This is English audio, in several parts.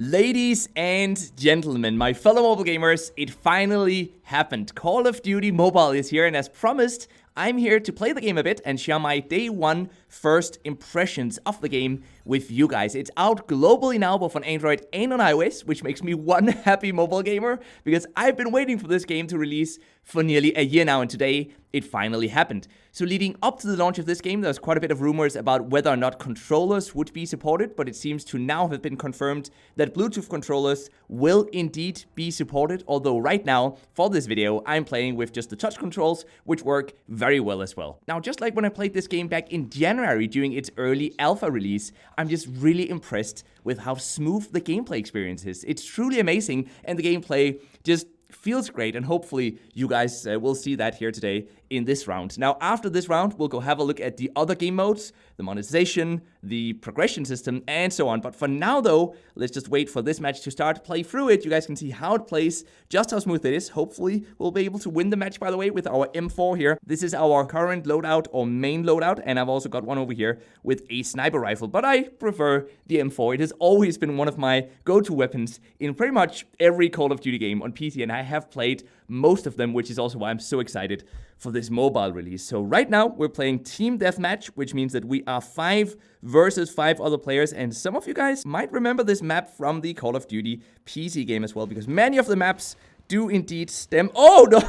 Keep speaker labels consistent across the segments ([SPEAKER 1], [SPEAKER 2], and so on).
[SPEAKER 1] Ladies and gentlemen, my fellow mobile gamers, it finally happened. Call of Duty Mobile is here, and as promised, I'm here to play the game a bit and share my day one first impressions of the game with you guys. It's out globally now, both on Android and on iOS, which makes me one happy mobile gamer, because I've been waiting for this game to release for nearly a year now, and today it finally happened. So leading up to the launch of this game, there's quite a bit of rumors about whether or not controllers would be supported, but it seems to now have been confirmed that Bluetooth controllers will indeed be supported, although right now, for this video, I'm playing with just the touch controls, which work very well as well. Now, just like when I played this game back in January during its early alpha release, I'm just really impressed with how smooth the gameplay experience is. It's truly amazing, and the gameplay just feels great, and hopefully you guys will see that here today in this round. Now, after this round, we'll go have a look at the other game modes, the monetization, the progression system, and so on. But for now, though, let's just wait for this match to start, play through it. You guys can see how it plays, just how smooth it is. Hopefully, we'll be able to win the match, by the way, with our M4 here. This is our current loadout, or main loadout, and I've also got one over here with a sniper rifle, but I prefer the M4. It has always been one of my go-to weapons in pretty much every Call of Duty game on PC, and I have played most of them, which is also why I'm so excited for this mobile release. So right now, we're playing Team Deathmatch, which means that we are 5 versus 5 other players, and some of you guys might remember this map from the Call of Duty PC game as well, because many of the maps do indeed stem... Oh, no!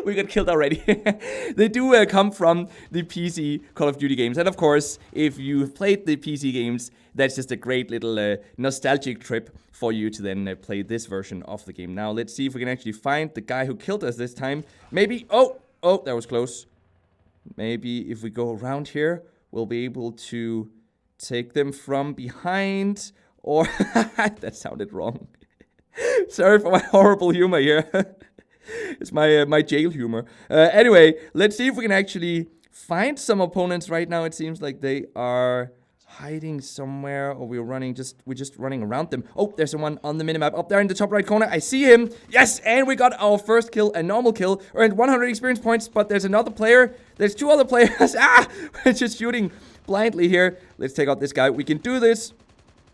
[SPEAKER 1] We got killed already. They do come from the PC Call of Duty games. And of course, if you've played the PC games, that's just a great little nostalgic trip for you to then play this version of the game. Now, let's see if we can actually find the guy who killed us this time. Maybe... Oh, that was close. Maybe if we go around here, we'll be able to take them from behind. Or... That sounded wrong. Sorry for my horrible humor here. It's my jail humor. Anyway, let's see if we can actually find some opponents right now. It seems like they are hiding somewhere, or we're just running around them. Oh, there's someone on the minimap up there in the top right corner. I see him. Yes, and we got our first kill, a normal kill. Earned 100 experience points, but there's another player. There's 2 other players. We're just shooting blindly here. Let's take out this guy. We can do this.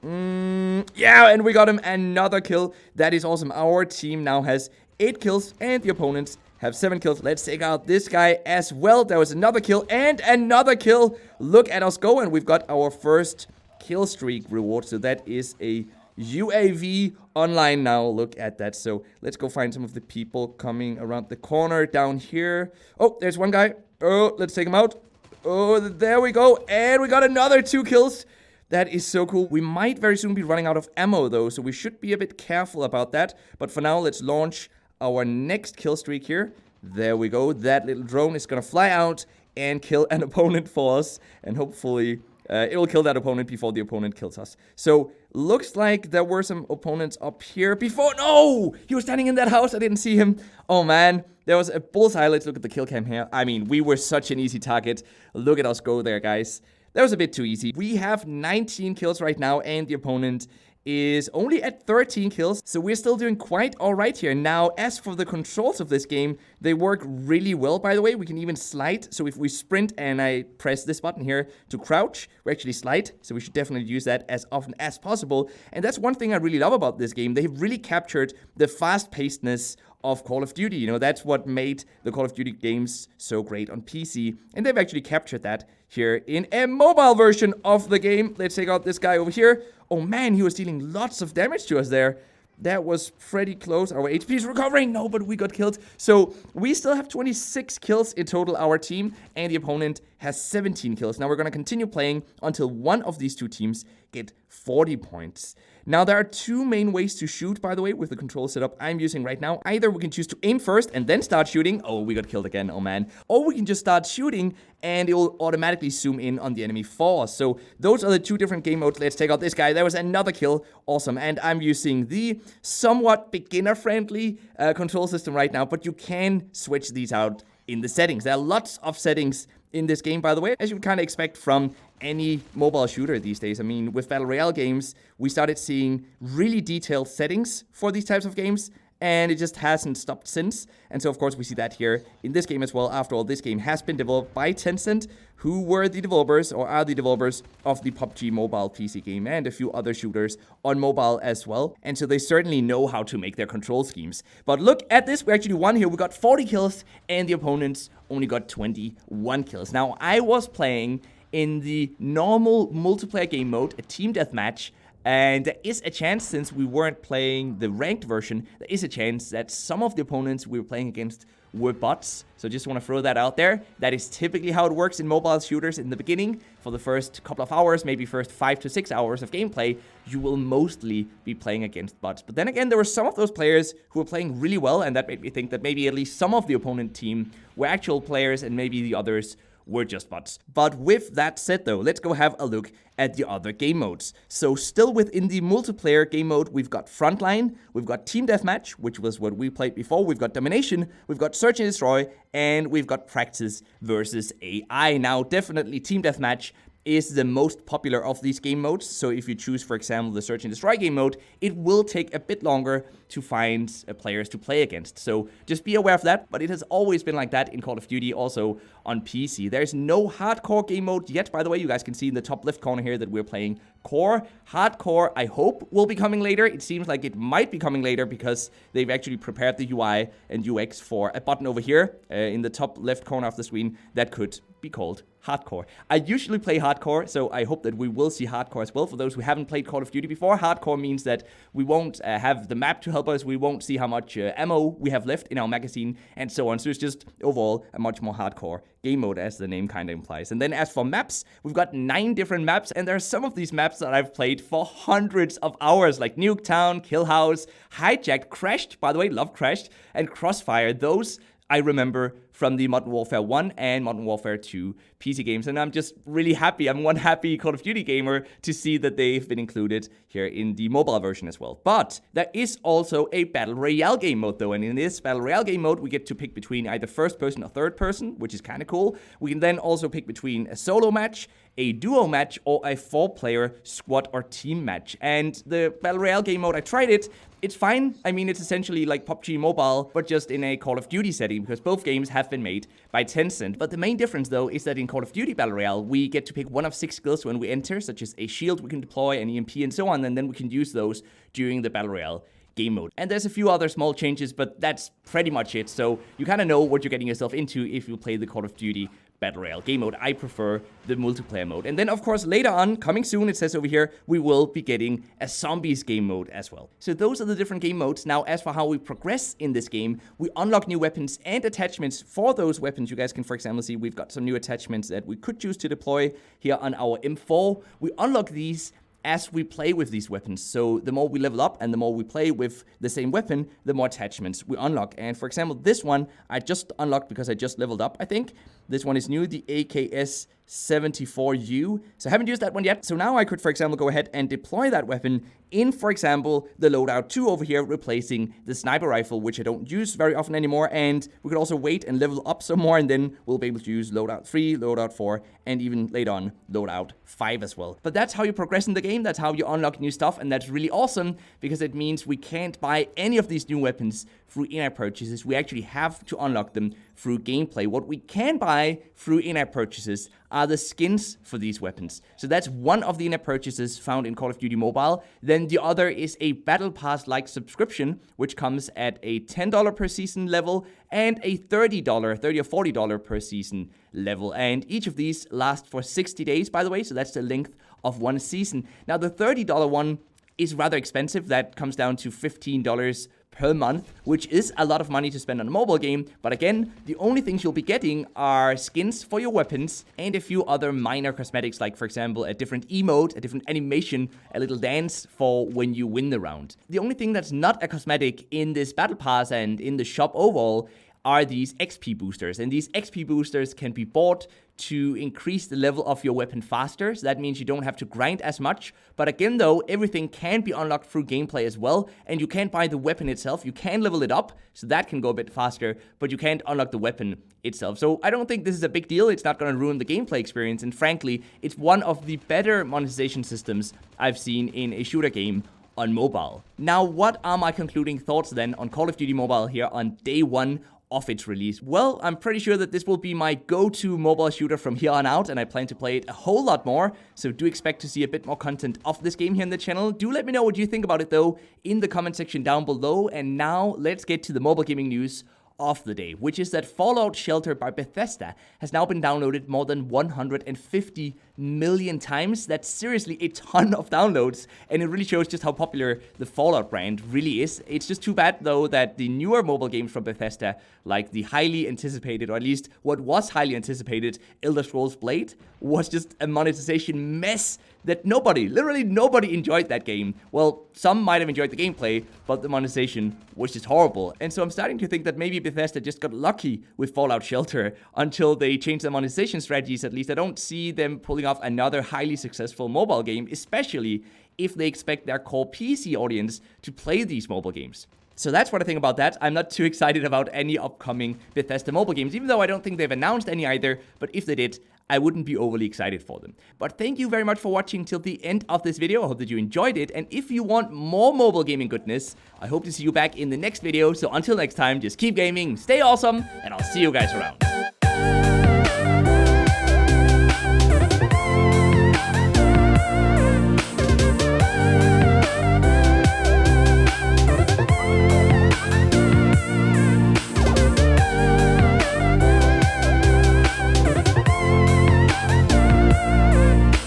[SPEAKER 1] Yeah, and we got him another kill. That is awesome. Our team now has 8 kills, and the opponents have 7 kills. Let's take out this guy as well. There was another kill and another kill. Look at us go, and we've got our first kill streak reward. So that is a UAV online now. Look at that. So let's go find some of the people coming around the corner down here. Oh, there's one guy. Oh, let's take him out. Oh, there we go. And we got another 2 kills. That is so cool. We might very soon be running out of ammo, though, so we should be a bit careful about that. But for now, let's launch our next kill streak here. There we go. That little drone is going to fly out and kill an opponent for us. And hopefully, it will kill that opponent before the opponent kills us. So, looks like there were some opponents up here before. No! He was standing in that house. I didn't see him. Oh, man. There was a bullseye. Let's look at the kill cam here. I mean, we were such an easy target. Look at us go there, guys. That was a bit too easy. We have 19 kills right now, and the opponent is only at 13 kills, so we're still doing quite alright here. Now, as for the controls of this game, they work really well, by the way. We can even slide, so if we sprint and I press this button here to crouch, we actually slide, so we should definitely use that as often as possible. And that's one thing I really love about this game. They've really captured the fast-pacedness of Call of Duty. You know, that's what made the Call of Duty games so great on PC, and they've actually captured that here in a mobile version of the game. Let's take out this guy over here. Oh man, he was dealing lots of damage to us there. That was pretty close. Our HP is recovering. No, but we got killed. So we still have 26 kills in total, our team, and the opponent has 17 kills. Now we're going to continue playing until one of these 2 teams get 40 points. Now, there are 2 main ways to shoot, by the way, with the control setup I'm using right now. Either we can choose to aim first and then start shooting. Oh, we got killed again. Oh, man. Or we can just start shooting and it will automatically zoom in on the enemy for us. So those are the 2 different game modes. Let's take out this guy. There was another kill. Awesome. And I'm using the somewhat beginner-friendly control system right now, but you can switch these out in the settings. There are lots of settings in this game, by the way, as you would kind of expect from any mobile shooter these days. I mean, with Battle Royale games, we started seeing really detailed settings for these types of games, and it just hasn't stopped since. And so, of course, we see that here in this game as well. After all, this game has been developed by Tencent, who were the developers, or are the developers, of the PUBG mobile PC game and a few other shooters on mobile as well. And so they certainly know how to make their control schemes. But look at this, we actually won here. We got 40 kills, and the opponents only got 21 kills. Now, I was playing in the normal multiplayer game mode, a team deathmatch, and there is a chance, since we weren't playing the ranked version, there is a chance that some of the opponents we were playing against were bots. So just want to throw that out there. That is typically how it works in mobile shooters in the beginning. For the first couple of hours, maybe first 5 to 6 hours of gameplay, you will mostly be playing against bots. But then again, there were some of those players who were playing really well, and that made me think that maybe at least some of the opponent team were actual players, and maybe the others were just bots. But with that said though, let's go have a look at the other game modes. So still within the multiplayer game mode, we've got Frontline, we've got Team Deathmatch, which was what we played before, we've got Domination, we've got Search and Destroy, and we've got Practice versus AI. Now, definitely Team Deathmatch is the most popular of these game modes. So if you choose, for example, the Search and Destroy game mode, it will take a bit longer to find players to play against. So just be aware of that, but it has always been like that in Call of Duty, also on PC. There's no hardcore game mode yet, by the way. You guys can see in the top left corner here that we're playing core. Hardcore, I hope, will be coming later. It seems like it might be coming later because they've actually prepared the UI and UX for a button over here in the top left corner of the screen that could be called hardcore. I usually play hardcore, so I hope that we will see hardcore as well. For those who haven't played Call of Duty before, hardcore means that we won't have the map to help us, we won't see how much ammo we have left in our magazine, and so on. So it's just overall a much more hardcore game mode, as the name kind of implies. And then as for maps, we've got 9 different maps, and there are some of these maps that I've played for hundreds of hours, like Nuketown, Kill House, Hijacked, Crashed, by the way, love Crashed, and Crossfire. Those I remember from the Modern Warfare 1 and Modern Warfare 2 PC games, and I'm just really happy. I'm one happy Call of Duty gamer to see that they've been included here in the mobile version as well. But there is also a Battle Royale game mode though, and in this Battle Royale game mode, we get to pick between either first person or third person, which is kind of cool. We can then also pick between a solo match, a duo match, or a 4-player squad or team match. And the Battle Royale game mode, I tried it. It's fine. I mean, it's essentially like PUBG Mobile, but just in a Call of Duty setting, because both games have been made by Tencent. But the main difference, though, is that in Call of Duty Battle Royale, we get to pick one of 6 skills when we enter, such as a shield we can deploy, an EMP, and so on, and then we can use those during the Battle Royale game mode. And there's a few other small changes, but that's pretty much it. So you kind of know what you're getting yourself into if you play the Call of Duty Battle Royale game mode. I prefer the multiplayer mode. And then, of course, later on, coming soon, it says over here, we will be getting a zombies game mode as well. So those are the different game modes. Now, as for how we progress in this game, we unlock new weapons and attachments for those weapons. You guys can, for example, see we've got some new attachments that we could choose to deploy here on our M4. We unlock these as we play with these weapons. So the more we level up and the more we play with the same weapon, the more attachments we unlock. And for example, this one I just unlocked because I just leveled up, I think. This one is new, the AKS 74U. So I haven't used that one yet. So now I could, for example, go ahead and deploy that weapon in, for example, the loadout 2 over here, replacing the sniper rifle, which I don't use very often anymore. And we could also wait and level up some more, and then we'll be able to use loadout 3, loadout 4, and even later on, loadout 5 as well. But that's how you progress in the game. That's how you unlock new stuff. And that's really awesome because it means we can't buy any of these new weapons through in-app purchases. We actually have to unlock them through gameplay. What we can buy through in-app purchases are the skins for these weapons. So that's one of the in-app purchases found in Call of Duty Mobile. Then the other is a Battle Pass-like subscription, which comes at a $10 per season level and a $30 or $40 per season level. And each of these lasts for 60 days, by the way, so that's the length of one season. Now, the $30 one is rather expensive. That comes down to $15 per month, which is a lot of money to spend on a mobile game. But again, the only things you'll be getting are skins for your weapons and a few other minor cosmetics, like, for example, a different emote, a different animation, a little dance for when you win the round. The only thing that's not a cosmetic in this Battle Pass and in the shop overall are these XP boosters. And these XP boosters can be bought to increase the level of your weapon faster. So that means you don't have to grind as much. But again, though, everything can be unlocked through gameplay as well. And you can't buy the weapon itself. You can level it up, so that can go a bit faster, but you can't unlock the weapon itself. So I don't think this is a big deal. It's not going to ruin the gameplay experience. And frankly, it's one of the better monetization systems I've seen in a shooter game on mobile. Now, what are my concluding thoughts then on Call of Duty Mobile here on day 1 of its release? Well, I'm pretty sure that this will be my go-to mobile shooter from here on out, and I plan to play it a whole lot more, so do expect to see a bit more content of this game here in the channel. Do let me know what you think about it though in the comment section down below. And now let's get to the mobile gaming news of the day, which is that Fallout Shelter by Bethesda has now been downloaded more than 150 million times. That's seriously a ton of downloads, and it really shows just how popular the Fallout brand really is. It's just too bad though that the newer mobile games from Bethesda, like the highly anticipated, or at least what was highly anticipated, Elder Scrolls Blade, was just a monetization mess that literally nobody enjoyed that game. Well, some might have enjoyed the gameplay, but the monetization was just horrible. And so I'm starting to think that maybe Bethesda just got lucky with Fallout Shelter until they changed their monetization strategies. At least I don't see them pulling off another highly successful mobile game, especially if they expect their core PC audience to play these mobile games. So that's what I think about that. I'm not too excited about any upcoming Bethesda mobile games, even though I don't think they've announced any either, but if they did, I wouldn't be overly excited for them. But thank you very much for watching till the end of this video. I hope that you enjoyed it, and if you want more mobile gaming goodness, I hope to see you back in the next video. So until next time, just keep gaming, stay awesome, and I'll see you guys around.